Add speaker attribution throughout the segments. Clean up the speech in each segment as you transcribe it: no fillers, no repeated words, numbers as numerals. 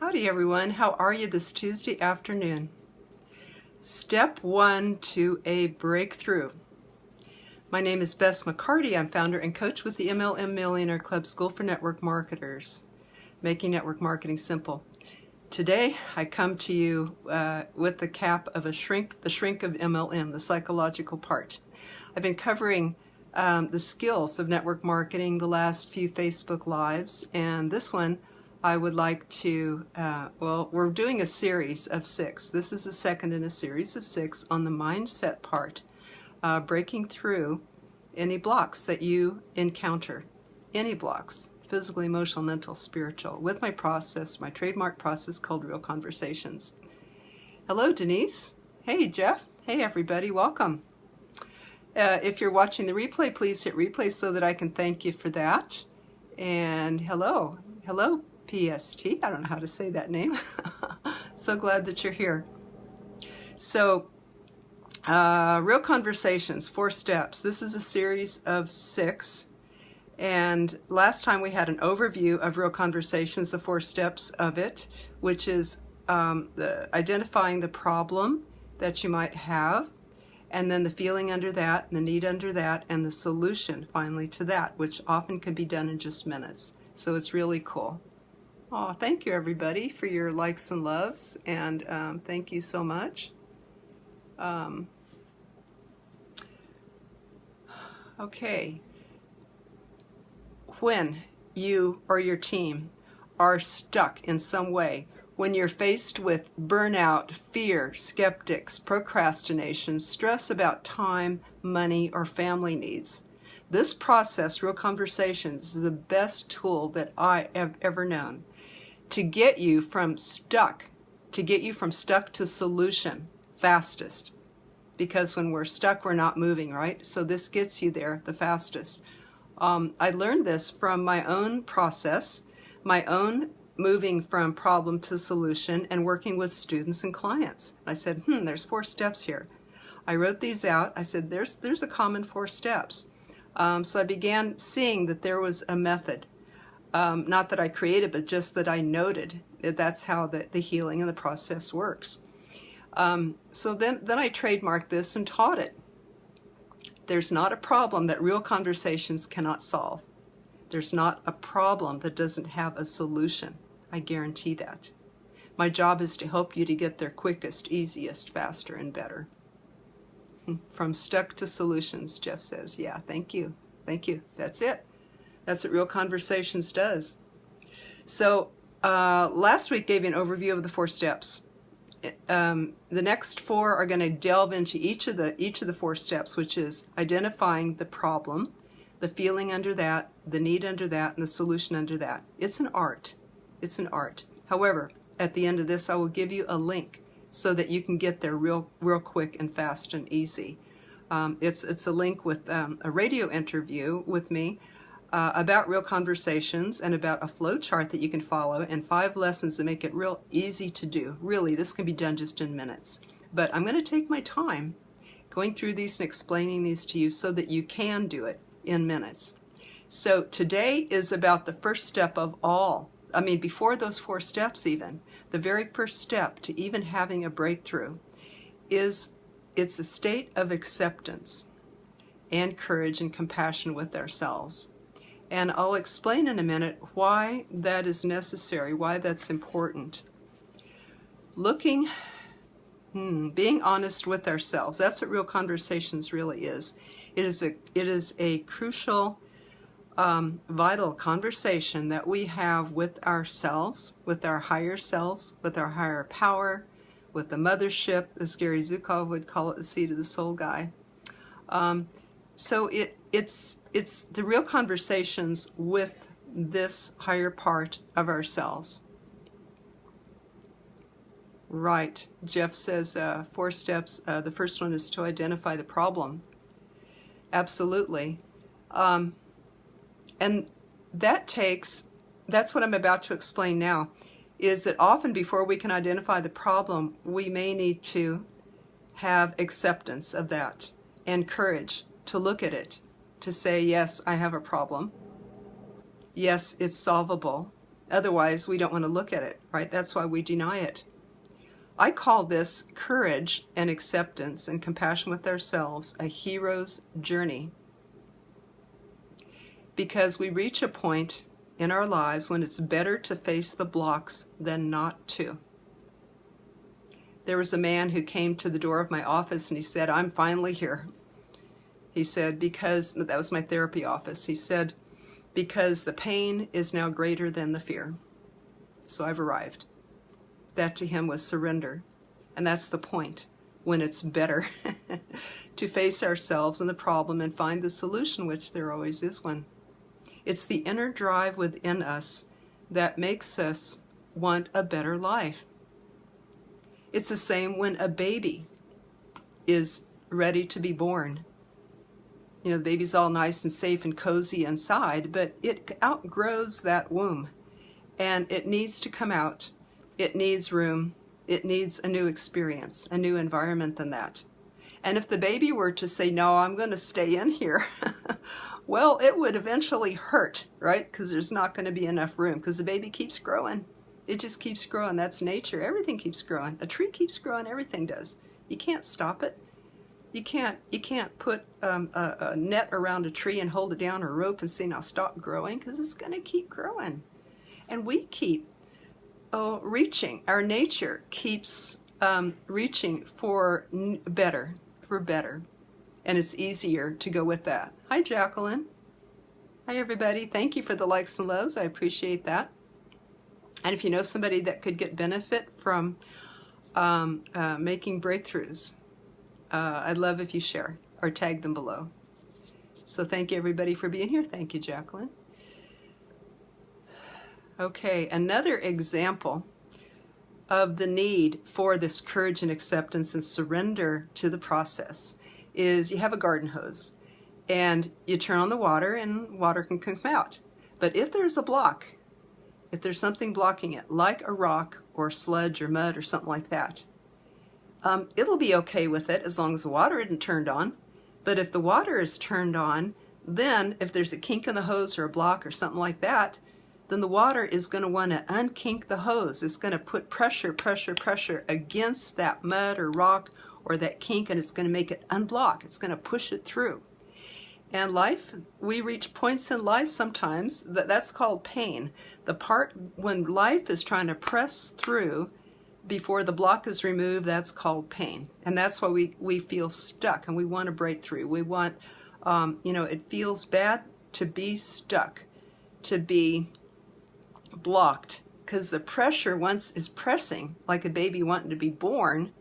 Speaker 1: Howdy everyone, how are you this Tuesday afternoon? Step 1 to a breakthrough. My name is Bess McCarty. I'm founder and coach with the MLM Millionaire Club School for Network Marketers, making network marketing simple. Today I come to you with the cap of the shrink of MLM, the psychological part. I've been covering the skills of network marketing the last few Facebook Lives, and this one I would like to, we're doing a series of 6. This is the second in a series of 6 on the mindset part, breaking through any blocks that you encounter, any blocks, physical, emotional, mental, spiritual, with my process, my trademark process called Real Conversations. Hello, Denise. Hey, Jeff. Hey, everybody. Welcome. If you're watching the replay, please hit replay so that I can thank you for that. And hello. PST, I don't know how to say that name. So glad that you're here. So, Real Conversations, 4 steps. This is a series of 6. And last time we had an overview of Real Conversations, the 4 steps of it, which is identifying the problem that you might have, and then the feeling under that, and the need under that, and the solution finally to that, which often can be done in just minutes. So it's really cool. Oh, thank you everybody for your likes and loves, and thank you so much. Okay. When you or your team are stuck in some way, when you're faced with burnout, fear, skeptics, procrastination, stress about time, money, or family needs, this process, Real Conversations, is the best tool that I have ever known to get you from stuck to solution fastest. Because when we're stuck, we're not moving, right? So this gets you there the fastest. I learned this from my own process, my own moving from problem to solution and working with students and clients. I said, there's 4 steps here. I wrote these out. I said, there's a common 4 steps. So I began seeing that there was a method. Not that I created, but just that I noted. That's how the healing and the process works. So then I trademarked this and taught it. There's not a problem that Real Conversations cannot solve. There's not a problem that doesn't have a solution. I guarantee that. My job is to help you to get there quickest, easiest, faster, and better. From stuck to solutions, Jeff says. Yeah, thank you. Thank you. That's it. That's what Real Conversations does. So last week gave you an overview of the 4 steps. The next 4 are going to delve into each of the 4 steps, which is identifying the problem, the feeling under that, the need under that, and the solution under that. It's an art. It's an art. However, at the end of this, I will give you a link so that you can get there real quick and fast and easy. It's a link with a radio interview with me about Real Conversations and about a flow chart that you can follow and 5 lessons that make it real easy to do. Really, this can be done just in minutes. But I'm going to take my time going through these and explaining these to you so that you can do it in minutes. So today is about the first step of all. I mean, before those 4 steps even, the very first step to even having a breakthrough is it's a state of acceptance and courage and compassion with ourselves. And I'll explain in a minute why that is necessary, why that's important. Being honest with ourselves, that's what Real Conversations really is. It is a crucial, vital conversation that we have with ourselves, with our higher selves, with our higher power, with the mothership, as Gary Zukov would call it, the seat of the soul guy. So it's the Real Conversations with this higher part of ourselves. Right. Jeff says 4 steps. The first one is to identify the problem. Absolutely. And that's what I'm about to explain now, is that often before we can identify the problem, we may need to have acceptance of that and courage to look at it, to say, yes, I have a problem. Yes, it's solvable. Otherwise, we don't want to look at it, right? That's why we deny it. I call this courage and acceptance and compassion with ourselves a hero's journey. Because we reach a point in our lives when it's better to face the blocks than not to. There was a man who came to the door of my office and he said, "I'm finally here." He said, because, that was my therapy office, he said, because the pain is now greater than the fear. So I've arrived. That to him was surrender. And that's the point, when it's better to face ourselves and the problem and find the solution, which there always is one. It's the inner drive within us that makes us want a better life. It's the same when a baby is ready to be born. You know, the baby's all nice and safe and cozy inside, but it outgrows that womb. And it needs to come out. It needs room. It needs a new experience, a new environment than that. And if the baby were to say, "No, I'm going to stay in here," well, it would eventually hurt, right? Because there's not going to be enough room, because the baby keeps growing. It just keeps growing. That's nature. Everything keeps growing. A tree keeps growing. Everything does. You can't stop it. You can't put a net around a tree and hold it down, or a rope and say, "Now stop growing," because it's going to keep growing. And we keep reaching. Our nature keeps reaching for better, and it's easier to go with that. Hi, Jacqueline. Hi, everybody. Thank you for the likes and loves. I appreciate that. And if you know somebody that could get benefit from making breakthroughs, I'd love if you share or tag them below. So thank you, everybody, for being here. Thank you, Jacqueline. Okay, another example of the need for this courage and acceptance and surrender to the process is you have a garden hose and you turn on the water and water can come out. But if there's a block, if there's something blocking it, like a rock or sludge or mud or something like that, it'll be okay with it as long as the water isn't turned on. But if the water is turned on, then if there's a kink in the hose or a block or something like that, then the water is going to want to unkink the hose. It's going to put pressure against that mud or rock or that kink, and it's going to make it unblock. It's going to push it through. And life, we reach points in life sometimes that's called pain. The part when life is trying to press through before the block is removed, that's called pain. And that's why we feel stuck and we want to break through. We want, it feels bad to be stuck, to be blocked, because the pressure once is pressing like a baby wanting to be born.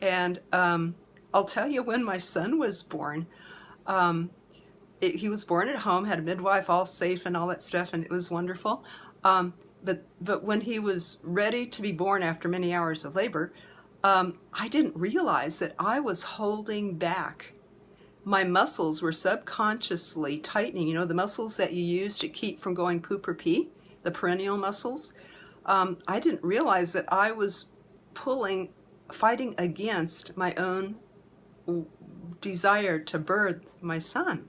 Speaker 1: And I'll tell you, when my son was born, he was born at home, had a midwife, all safe and all that stuff, and it was wonderful. But when he was ready to be born after many hours of labor, I didn't realize that I was holding back. My muscles were subconsciously tightening. You know, the muscles that you use to keep from going poop or pee, the perineal muscles. I didn't realize that I was fighting against my own desire to birth my son.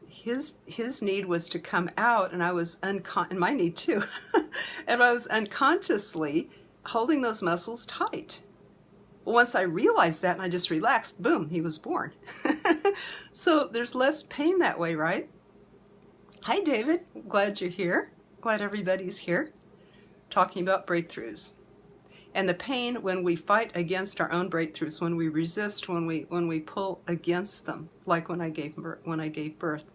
Speaker 1: His need was to come out, and I was and my need too, and I was unconsciously holding those muscles tight. Well, once I realized that and I just relaxed, boom, he was born. So there's less pain that way, right? Hi, David. Glad you're here. Glad everybody's here. Talking about breakthroughs. And the pain when we fight against our own breakthroughs, when we resist, when we pull against them, like when I gave birth.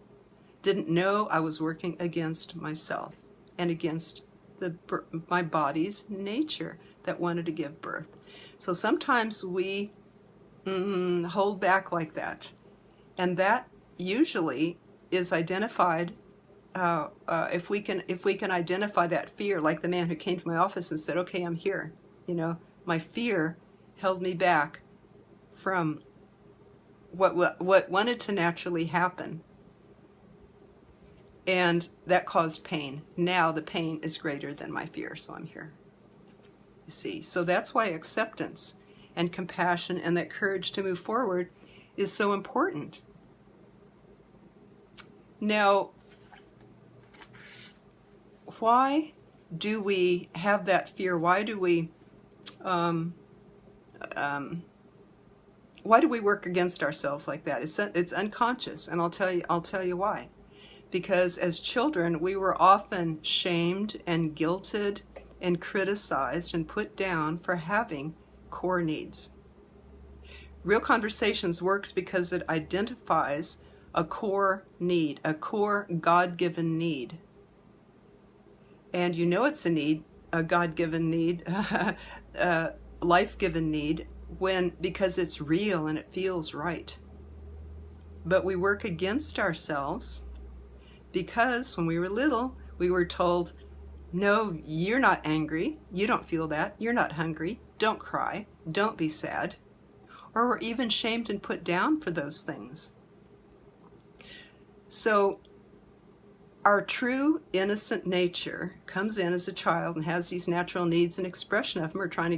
Speaker 1: Didn't know I was working against myself and against my body's nature that wanted to give birth. So sometimes we hold back like that, and that usually is identified if we can identify that fear, like the man who came to my office and said, "Okay, I'm here." You know, my fear held me back from what wanted to naturally happen. And that caused pain. Now the pain is greater than my fear, so I'm here. You see, so that's why acceptance and compassion and that courage to move forward is so important. Now, why do we have that fear? Why do we work against ourselves like that? It's unconscious, and I'll tell you why. Because as children, we were often shamed and guilted and criticized and put down for having core needs. Real Conversations works because it identifies a core need, a core God-given need. And you know it's a need, a God-given need, a life-given need, because it's real and it feels right. But we work against ourselves because when we were little, we were told, no, you're not angry, you don't feel that, you're not hungry, don't cry, don't be sad. Or we're even shamed and put down for those things. So our true innocent nature comes in as a child and has these natural needs, and expression of them are trying to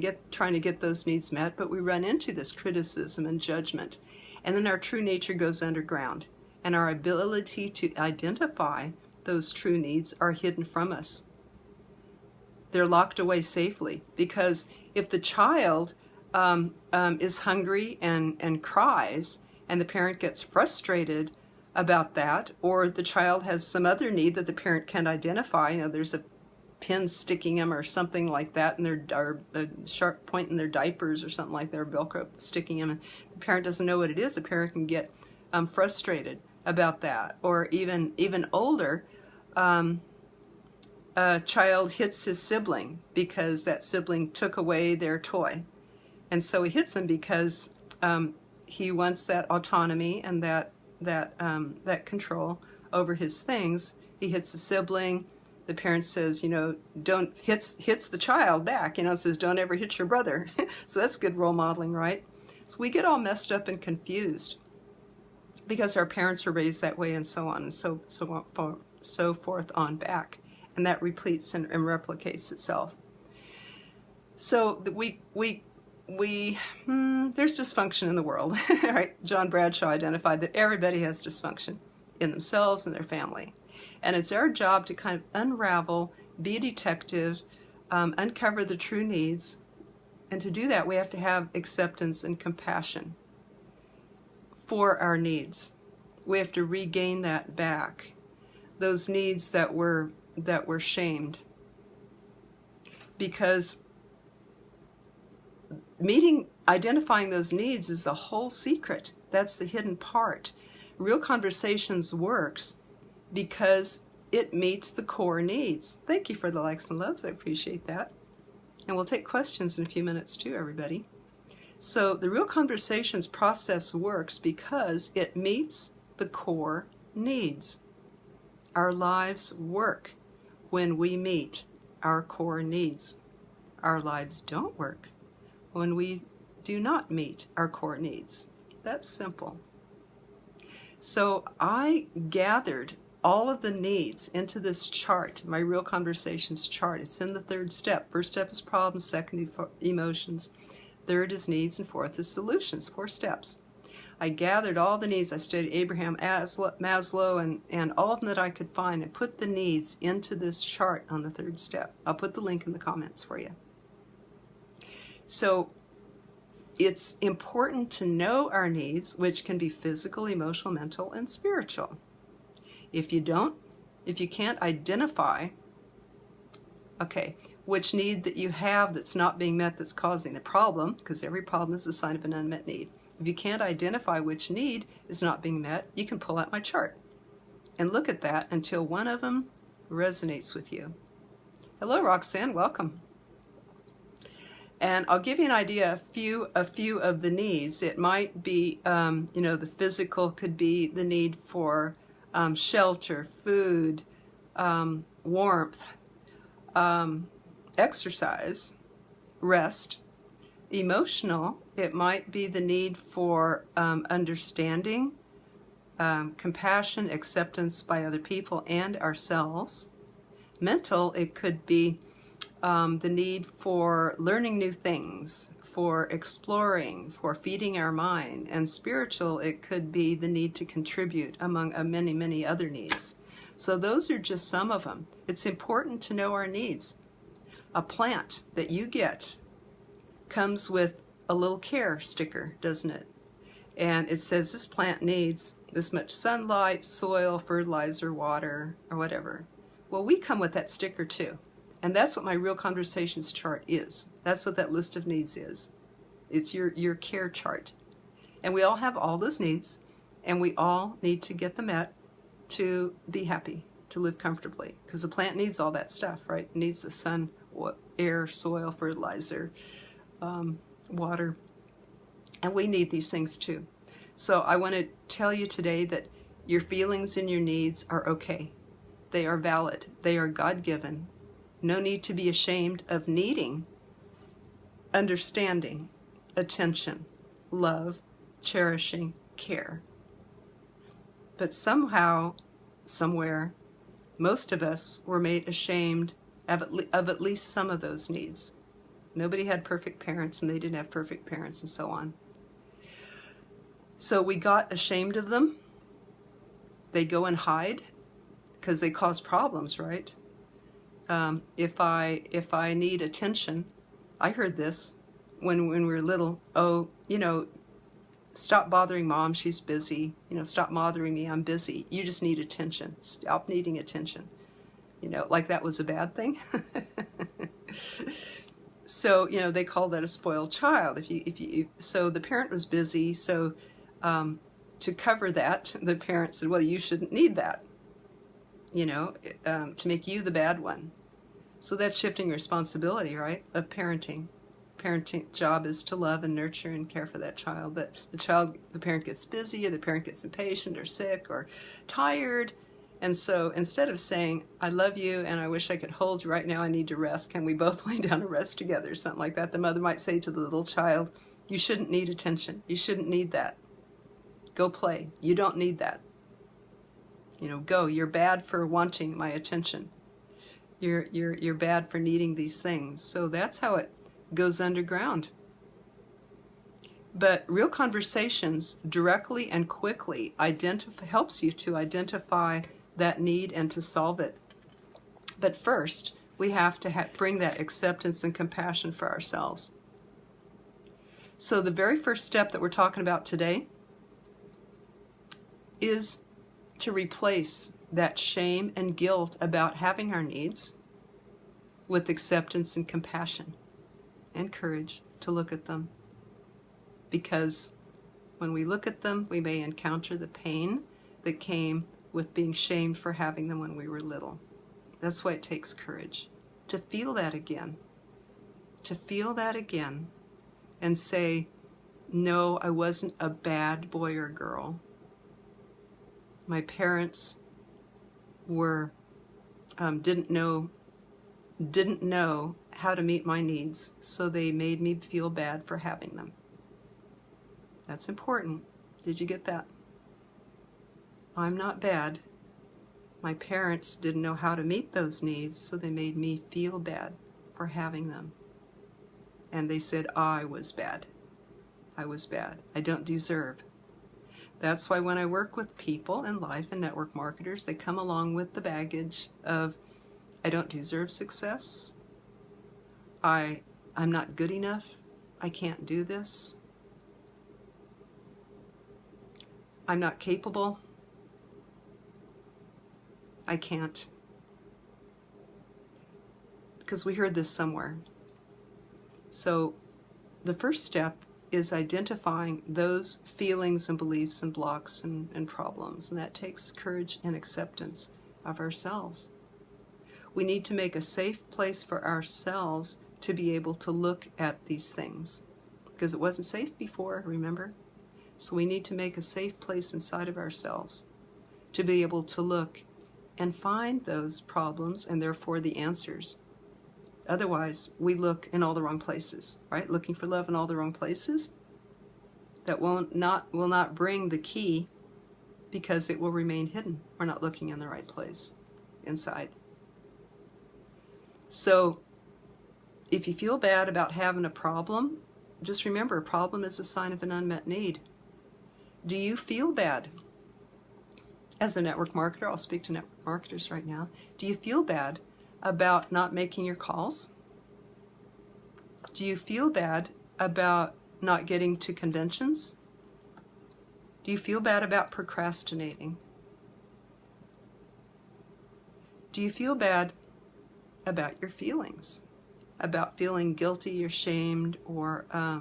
Speaker 1: get those needs met, but we run into this criticism and judgment. And then our true nature goes underground, and our ability to identify those true needs are hidden from us. They're locked away safely, because if the child is hungry and cries, and the parent gets frustrated about that, or the child has some other need that the parent can't identify, there's a pin sticking them or something like that, and or a sharp point in their diapers or something like that, or Velcro sticking them, and the parent doesn't know what it is, the parent can get frustrated about that. Or even older, a child hits his sibling because that sibling took away their toy. And so he hits him because he wants that autonomy and that control over his things. He hits the sibling. The parent says, hits the child back, says, don't ever hit your brother. So that's good role modeling, right? So we get all messed up and confused because our parents were raised that way, and so on and so forth on back. And that repeats and replicates itself. So there's dysfunction in the world. Right? John Bradshaw identified that everybody has dysfunction in themselves and their family. And it's our job to kind of unravel, be a detective, uncover the true needs. And to do that, we have to have acceptance and compassion for our needs. We have to regain that back. Those needs that were shamed. Because identifying those needs is the whole secret. That's the hidden part. Real Conversations works because it meets the core needs. Thank you for the likes and loves. I appreciate that. And we'll take questions in a few minutes too, everybody. So the Real Conversations process works because it meets the core needs. Our lives work when we meet our core needs. Our lives don't work when we do not meet our core needs. That's simple. So I gathered all of the needs into this chart, my Real Conversations chart. It's in the third step. First step is problems, second emotions, third is needs, and fourth is solutions. 4 steps. I gathered all the needs. I studied Abraham Maslow and all of them that I could find, and put the needs into this chart on the third step. I'll put the link in the comments for you. So it's important to know our needs, which can be physical, emotional, mental, and spiritual. If you can't identify, which need that you have that's not being met that's causing the problem, because every problem is a sign of an unmet need. If you can't identify which need is not being met, you can pull out my chart and look at that until one of them resonates with you. Hello, Roxanne, welcome. And I'll give you an idea, a few of the needs. It might be, the physical could be the need for shelter, food, warmth, exercise, rest. Emotional, it might be the need for understanding, compassion, acceptance by other people and ourselves. Mental, it could be the need for learning new things, for exploring, for feeding our mind. And spiritual, it could be the need to contribute, among many, many other needs. So those are just some of them. It's important to know our needs. A plant that you get comes with a little care sticker, doesn't it? And it says this plant needs this much sunlight, soil, fertilizer, water, or whatever. Well, we come with that sticker too. And that's what my Real Conversations chart is. That's what that list of needs is. It's your care chart. And we all have all those needs, and we all need to get them met to be happy, to live comfortably. Because the plant needs all that stuff, right? It needs the sun, air, soil, fertilizer, water. And we need these things too. So I want to tell you today that your feelings and your needs are okay. They are valid. They are God-given. No need to be ashamed of needing understanding, attention, love, cherishing, care. But somehow, somewhere, most of us were made ashamed of at least some of those needs. Nobody had perfect parents, and they didn't have perfect parents, and so on. So we got ashamed of them. They go and hide because they cause problems, right? If I need attention, I heard this when we were little. Oh, stop bothering mom, she's busy. Stop bothering me, I'm busy. You just need attention. Stop needing attention. Like that was a bad thing. So, they call that a spoiled child. So the parent was busy. So to cover that, the parent said, well, you shouldn't need that, to make you the bad one. So that's shifting responsibility, right, of parenting. Parenting job is to love and nurture and care for that child. But the parent gets busy, or the parent gets impatient or sick or tired. And so instead of saying, I love you and I wish I could hold you right now, I need to rest, can we both lay down and rest together, something like that, the mother might say to the little child, you shouldn't need attention. You shouldn't need that. Go play. You don't need that. Go. You're bad for wanting my attention. You're bad for needing these things. So that's how it goes underground. But Real Conversations directly and quickly helps you to identify that need and to solve it. But first, we have to bring that acceptance and compassion for ourselves. So the very first step that we're talking about today is to replace that shame and guilt about having our needs with acceptance and compassion and courage to look at them. Because when we look at them, we may encounter the pain that came with being shamed for having them when we were little. That's why it takes courage to feel that again. To feel that again and say, no, I wasn't a bad boy or girl. My parents didn't know how to meet my needs, so they made me feel bad for having them. That's important. Did you get that? I'm not bad. My parents didn't know how to meet those needs, so they made me feel bad for having them. And they said I was bad. I was bad. I don't deserve. That's why when I work with people in life and network marketers, they come along with the baggage of, I don't deserve success. I'm not good enough. I can't do this. I'm not capable. I can't. Because we heard this somewhere. So the first step is identifying those feelings and beliefs and blocks and problems. And that takes courage and acceptance of ourselves. We need to make a safe place for ourselves to be able to look at these things. Because it wasn't safe before, remember? So we need to make a safe place inside of ourselves to be able to look and find those problems and therefore the answers. Otherwise, we look in all the wrong places, right? Looking for love in all the wrong places. That will not bring the key because it will remain hidden. We're not looking in the right place inside. So if you feel bad about having a problem, just remember a problem is a sign of an unmet need. Do you feel bad As a network marketer, I'll speak to network marketers right now. Do you feel bad about not making your calls? Do you feel bad about not getting to conventions? Do you feel bad about procrastinating? Do you feel bad about your feelings? About feeling guilty or shamed, or I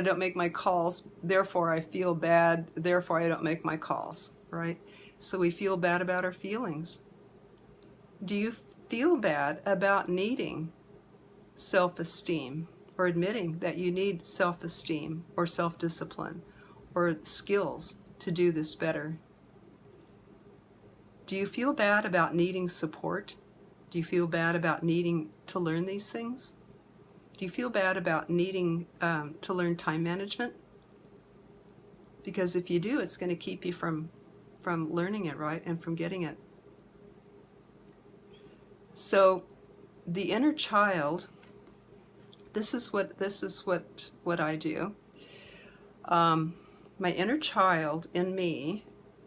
Speaker 1: don't make my calls, therefore I feel bad, therefore I don't make my calls, right? So we feel bad about our feelings. Do you feel bad about needing self-esteem, or admitting that you need self-esteem or self-discipline or skills to do this better? Do you feel bad about needing support? Do you feel bad about needing to learn these things? Do you feel bad about needing to learn time management? Because if you do, it's going to keep you from learning it, right, and from getting it. So the inner child, this is what I do. My inner child in me,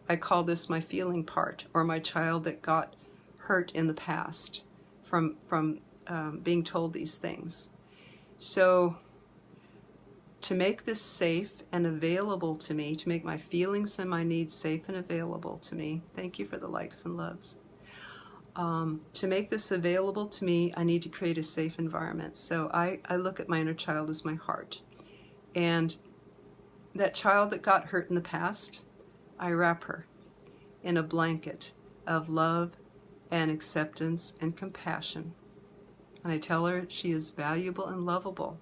Speaker 1: I call this my feeling part, or my child that got hurt in the past from being told these things. So to make this safe and available to me, to make my feelings and my needs safe and available to me, thank you for the likes and loves. To make this available to me, I need to create a safe environment. So I look at my inner child as my heart. And that child that got hurt in the past, I wrap her in a blanket of love and acceptance and compassion. And I tell her she is valuable and lovable,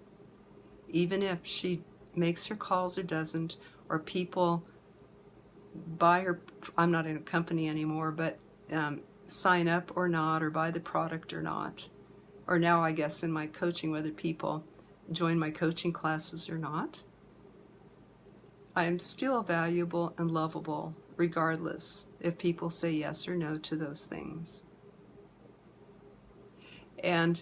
Speaker 1: even if she makes her calls or doesn't, or people buy her, I'm not in a company anymore, but sign up or not, or buy the product or not. Or now I guess in my coaching, whether people join my coaching classes or not. I am still valuable and lovable regardless if people say yes or no to those things. And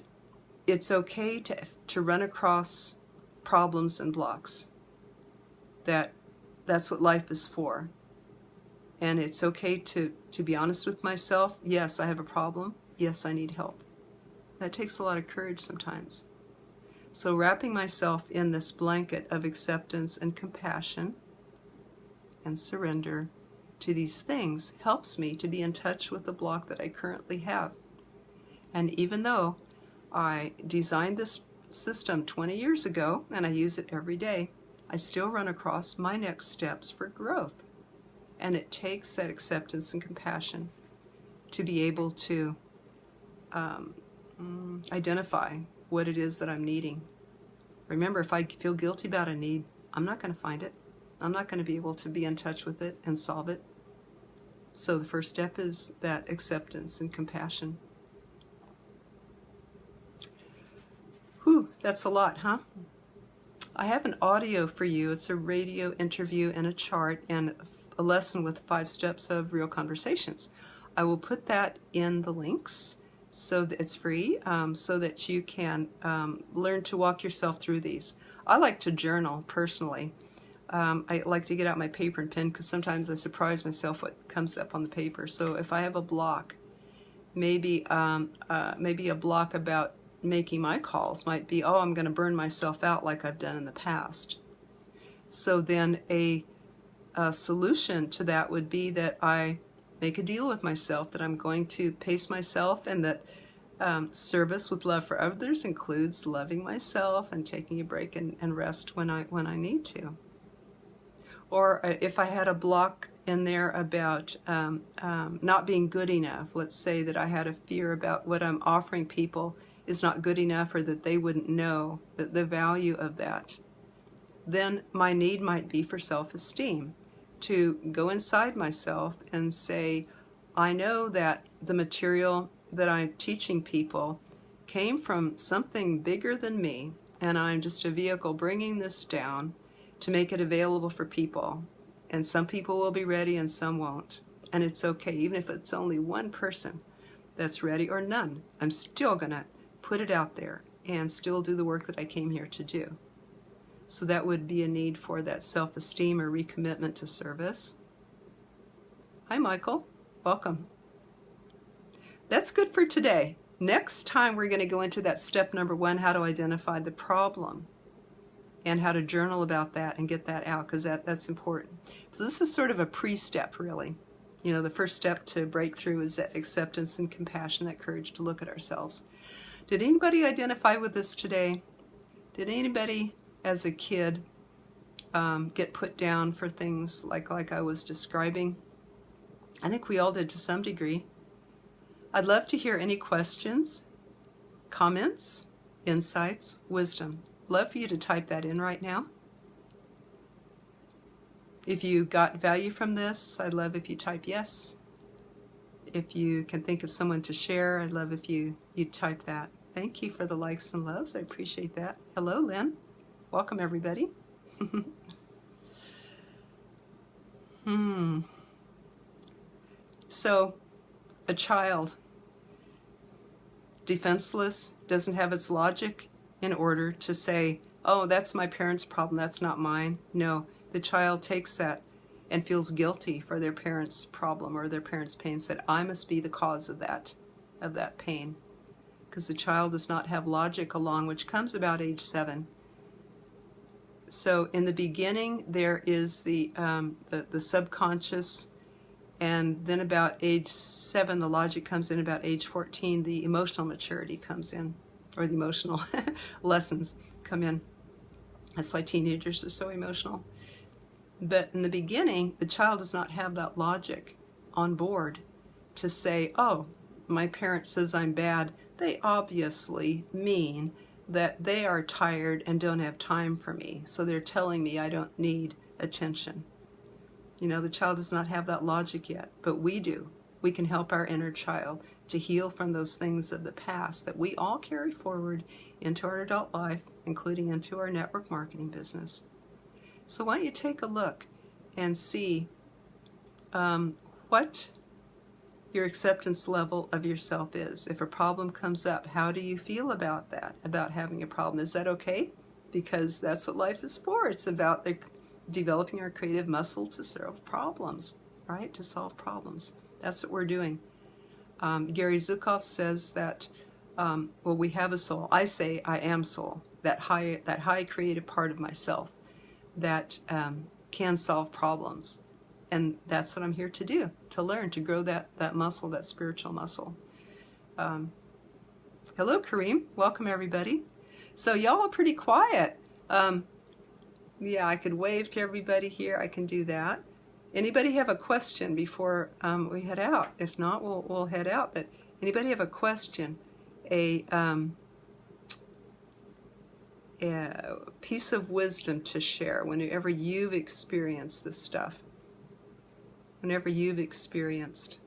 Speaker 1: it's okay to run across problems and blocks. That's what life is for. And it's okay to be honest with myself. Yes, I have a problem. Yes, I need help. That takes a lot of courage sometimes. So wrapping myself in this blanket of acceptance and compassion and surrender to these things helps me to be in touch with the block that I currently have. And even though I designed this system 20 years ago and I use it every day, I still run across my next steps for growth. And it takes that acceptance and compassion to be able to identify what it is that I'm needing. Remember, if I feel guilty about a need, I'm not going to find it. I'm not going to be able to be in touch with it and solve it. So the first step is that acceptance and compassion. Whew, that's a lot, huh? I have an audio for you. It's a radio interview and a chart and a lesson with 5 steps of real conversations. I will put that in the links so that it's free, so that you can learn to walk yourself through these. I like to journal personally. I like to get out my paper and pen because sometimes I surprise myself what comes up on the paper. So if I have a block, maybe a block about making my calls might be, oh, I'm going to burn myself out like I've done in the past. So then a solution to that would be that I make a deal with myself that I'm going to pace myself, and that service with love for others includes loving myself and taking a break and rest when I need to. Or if I had a block in there about not being good enough, let's say that I had a fear about what I'm offering people is not good enough, or that they wouldn't know that the value of that, then my need might be for self-esteem, to go inside myself and say, I know that the material that I'm teaching people came from something bigger than me, and I'm just a vehicle bringing this down to make it available for people. And some people will be ready and some won't. And it's okay, even if it's only one person that's ready or none. I'm still going to put it out there and still do the work that I came here to do. So that would be a need for that self-esteem or recommitment to service. Hi, Michael. Welcome. That's good for today. Next time we're going to go into that step number 1, how to identify the problem, and how to journal about that and get that out, because that's important. So this is sort of a pre-step, really. You know, the first step to breakthrough is that acceptance and compassion, that courage to look at ourselves. Did anybody identify with this today? Did anybody, as a kid, get put down for things like I was describing? I think we all did to some degree. I'd love to hear any questions, comments, insights, wisdom. Love for you to type that in right now. If you got value from this, I'd love if you type yes. If you can think of someone to share, I'd love if you type that. Thank you for the likes and loves. I appreciate that. Hello, Lynn. Welcome, everybody. So, a child, defenseless, doesn't have its logic in order to say, oh, that's my parents' problem, that's not mine. No, the child takes that and feels guilty for their parents' problem or their parents' pain, said, I must be the cause of that pain. Because the child does not have logic along, which comes about age 7. So in the beginning, there is the subconscious, and then about age 7, the logic comes in. About age 14, the emotional maturity comes in, or the emotional lessons come in. That's why teenagers are so emotional. But in the beginning, the child does not have that logic on board to say, oh, my parent says I'm bad. They obviously mean that they are tired and don't have time for me. So they're telling me I don't need attention. You know, the child does not have that logic yet, but we do. We can help our inner child to heal from those things of the past that we all carry forward into our adult life, including into our network marketing business. So why don't you take a look and see what your acceptance level of yourself is. If a problem comes up, how do you feel about that, about having a problem? Is that okay? Because that's what life is for. It's about developing our creative muscle to solve problems, right? To solve problems. That's what we're doing. Gary Zukav says that, well, we have a soul. I say I am soul, that high creative part of myself that can solve problems. And that's what I'm here to do, to learn, to grow that muscle, that spiritual muscle. Hello, Kareem. Welcome, everybody. So y'all are pretty quiet. Yeah, I could wave to everybody here. I can do that. Anybody have a question before we head out? If not, we'll head out. But anybody have a question, a piece of wisdom to share whenever you've experienced this stuff? Whenever you've experienced.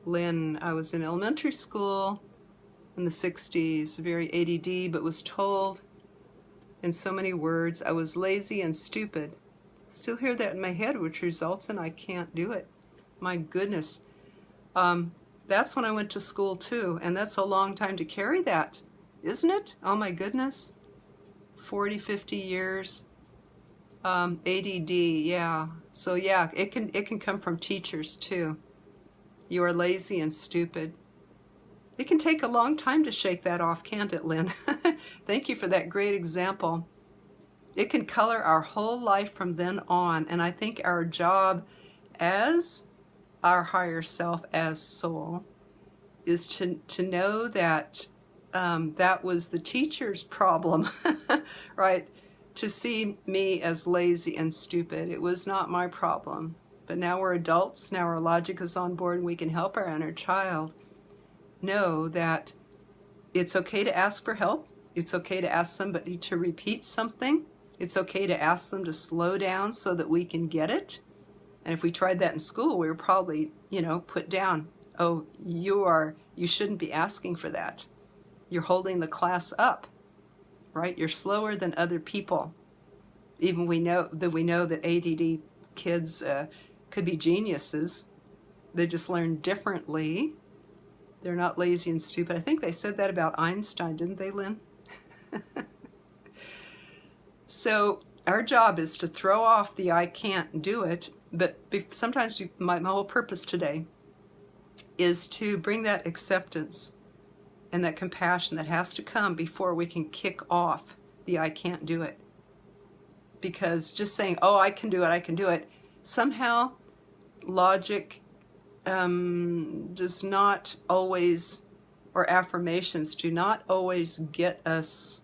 Speaker 1: Lynn, I was in elementary school in the 60s, very ADD, but was told in so many words I was lazy and stupid. Still hear that in my head, which results in I can't do it. My goodness. That's when I went to school too, and that's a long time to carry that, isn't it? Oh my goodness. 40, 50 years. ADD, yeah. So yeah, it can come from teachers too. You are lazy and stupid. It can take a long time to shake that off, can't it, Lynn? Thank you for that great example. It can color our whole life from then on, and I think our job as our higher self, as soul, is to know that that was the teacher's problem, right? To see me as lazy and stupid. It was not my problem. But now we're adults, now our logic is on board, and we can help our inner child know that it's okay to ask for help. It's okay to ask somebody to repeat something. It's okay to ask them to slow down so that we can get it. And if we tried that in school, we were probably, put down. Oh, you shouldn't be asking for that. You're holding the class up, right? You're slower than other people. Even we know that ADD kids could be geniuses. They just learn differently. They're not lazy and stupid. I think they said that about Einstein, didn't they, Lynn? So our job is to throw off the I can't do it, but sometimes my whole purpose today is to bring that acceptance and that compassion that has to come before we can kick off the I can't do it. Because just saying, oh, I can do it, somehow logic does not always, or affirmations do not always get us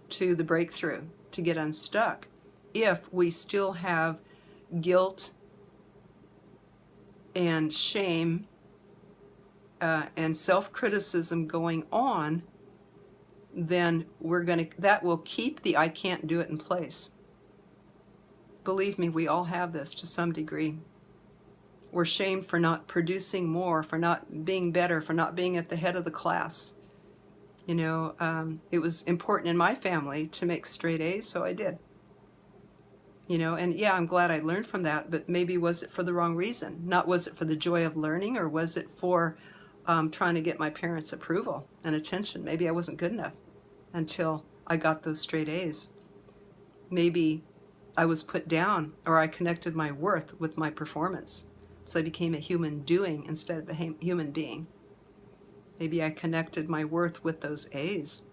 Speaker 1: to the breakthrough, to get unstuck, if we still have guilt and shame and self-criticism going on. Then that will keep the I can't do it in place. Believe me, we all have this to some degree. We're shamed for not producing more, for not being better, for not being at the head of the class. You know, it was important in my family to make straight A's, so I did. You know, and yeah, I'm glad I learned from that, but maybe was it for the wrong reason? Not was it for the joy of learning, or was it for trying to get my parents' approval and attention? Maybe I wasn't good enough until I got those straight A's. Maybe I was put down, or I connected my worth with my performance. So I became a human doing instead of a human being. Maybe I connected my worth with those A's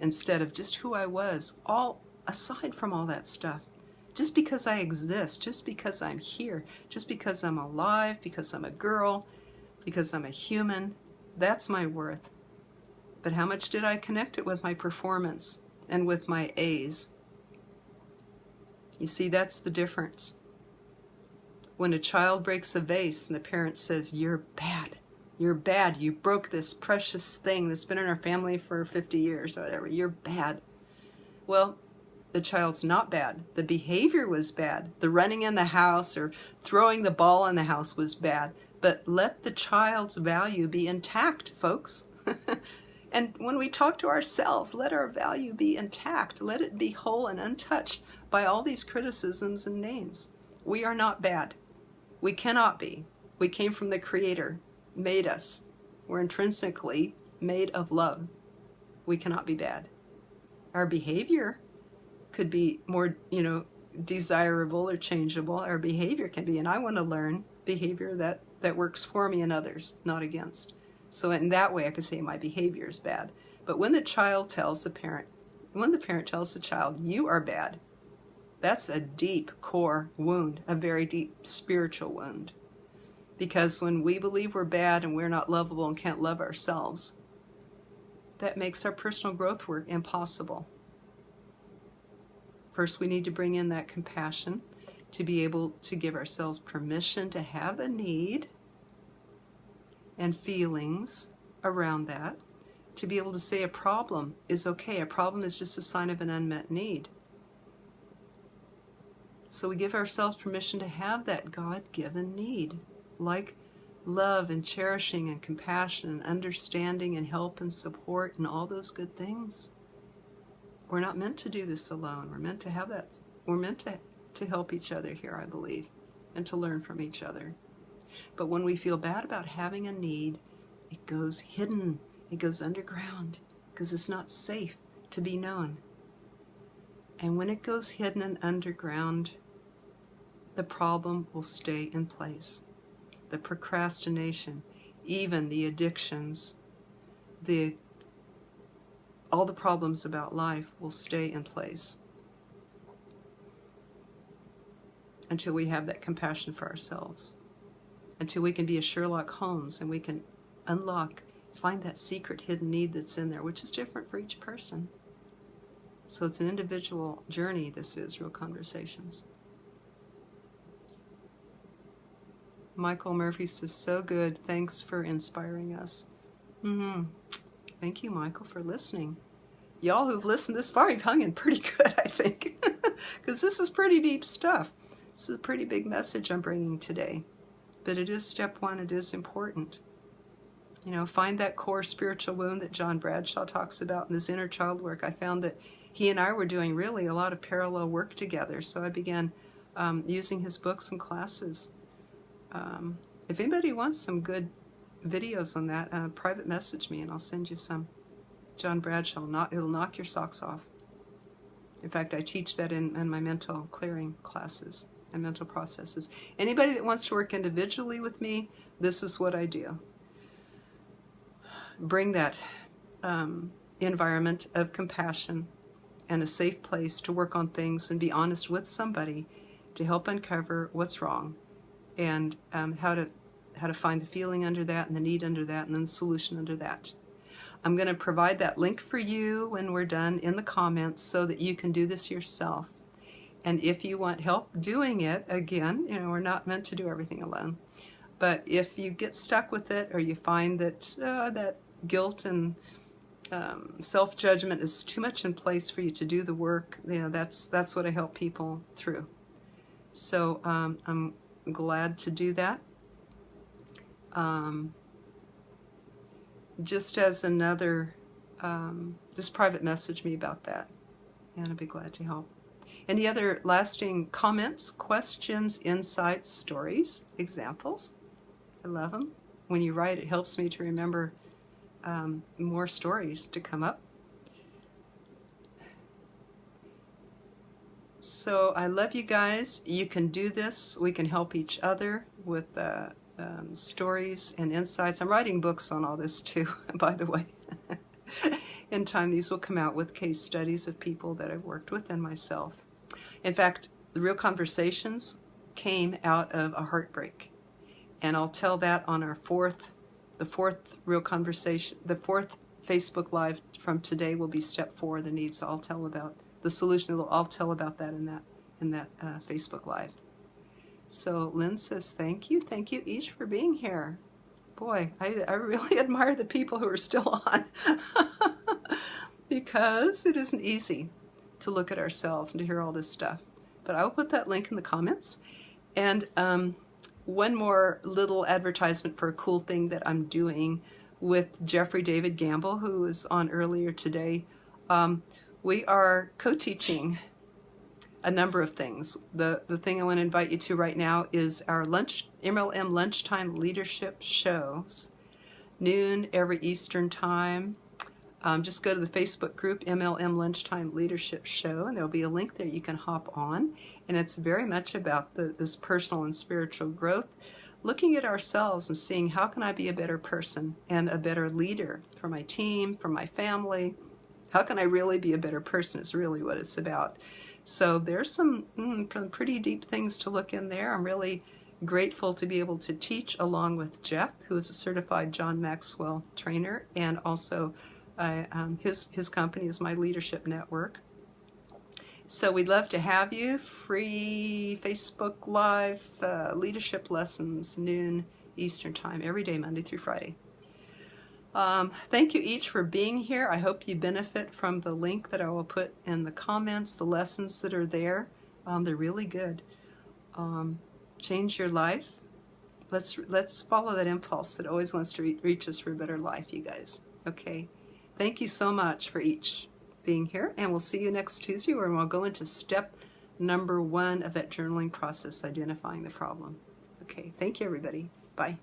Speaker 1: instead of just who I was, all aside from all that stuff. Just because I exist, just because I'm here, just because I'm alive, because I'm a girl, because I'm a human, that's my worth. But how much did I connect it with my performance and with my A's? You see, that's the difference. When a child breaks a vase and the parent says, you're bad, you broke this precious thing that's been in our family for 50 years or whatever, you're bad. Well, the child's not bad. The behavior was bad. The running in the house or throwing the ball in the house was bad. But let the child's value be intact, folks. And when we talk to ourselves, let our value be intact. Let it be whole and untouched by all these criticisms and names. We are not bad. We cannot be. We came from the Creator, made us. We're intrinsically made of love. We cannot be bad. Our behavior could be more, desirable or changeable. Our behavior can be, and I want to learn behavior that works for me and others, not against. So in that way, I could say my behavior is bad. But when the child tells the parent, when the parent tells the child, you are bad, that's a deep core wound, a very deep spiritual wound. Because when we believe we're bad and we're not lovable and can't love ourselves, that makes our personal growth work impossible. First, we need to bring in that compassion to be able to give ourselves permission to have a need and feelings around that, to be able to say a problem is okay. A problem is just a sign of an unmet need. So we give ourselves permission to have that God-given need, like love and cherishing and compassion and understanding and help and support and all those good things. We're not meant to do this alone. We're meant to have that. We're meant to help each other here, I believe, and to learn from each other. But when we feel bad about having a need, it goes hidden. It goes underground because it's not safe to be known. And when it goes hidden and underground, the problem will stay in place. The procrastination, even the addictions, all the problems about life will stay in place until we have that compassion for ourselves, until we can be a Sherlock Holmes and we can find that secret hidden need that's in there, which is different for each person. So it's an individual journey, this is Real Conversations. Michael Murphy says, so good. Thanks for inspiring us. Thank you, Michael, for listening. Y'all who've listened this far, you've hung in pretty good, I think, because this is pretty deep stuff. This is a pretty big message I'm bringing today. But it is step one. It is important. Find that core spiritual wound that John Bradshaw talks about in this inner child work. I found that he and I were doing really a lot of parallel work together, so I began using his books and classes. If anybody wants some good videos on that, private message me and I'll send you some. John Bradshaw, it'll knock your socks off. In fact, I teach that in my mental clearing classes and mental processes. Anybody that wants to work individually with me, this is what I do. Bring that environment of compassion and a safe place to work on things and be honest with somebody to help uncover what's wrong and how to find the feeling under that and the need under that and then the solution under that. I'm going to provide that link for you when we're done in the comments so that you can do this yourself. And if you want help doing it, again, we're not meant to do everything alone. But if you get stuck with it or you find that that guilt and self-judgment is too much in place for you to do the work, that's what I help people through. So I'm glad to do that. Just as another, just private message me about that, and I'd be glad to help. Any other lasting comments, questions, insights, stories, examples? I love them. When you write, it helps me to remember more stories to come up. So I love you guys. You can do this. We can help each other with stories and insights. I'm writing books on all this too, by the way. In time, these will come out with case studies of people that I've worked with and myself. In fact, the Real Conversations came out of a heartbreak. And I'll tell that on our the fourth Real Conversation, the fourth Facebook Live from today will be step 4, the needs. So I'll tell about the solution. I'll tell about that in that Facebook Live. So Lynn says, thank you each for being here. Boy, I really admire the people who are still on because it isn't easy to look at ourselves and to hear all this stuff. But I will put that link in the comments. And one more little advertisement for a cool thing that I'm doing with Jeffrey David Gamble, who was on earlier today. We are co-teaching a number of things. The thing I want to invite you to right now is our MLM Lunchtime Leadership Shows, noon every Eastern time. Just go to the Facebook group, MLM Lunchtime Leadership Show, and there'll be a link there you can hop on. And it's very much about this personal and spiritual growth, looking at ourselves and seeing how can I be a better person and a better leader for my team, for my family. How can I really be a better person is really what it's about. So there's some pretty deep things to look in there. I'm really grateful to be able to teach along with Jeff, who is a certified John Maxwell trainer, and also his company is my leadership network. So we'd love to have you. Free Facebook Live leadership lessons, noon Eastern time, every day, Monday through Friday. Thank you each for being here. I hope you benefit from the link that I will put in the comments, the lessons that are there. They're really good. Change your life. Let's follow that impulse that always wants to reach us for a better life, you guys. Okay. Thank you so much for each being here, and we'll see you next Tuesday where we'll go into step number 1 of that journaling process, identifying the problem. Okay. Thank you, everybody. Bye.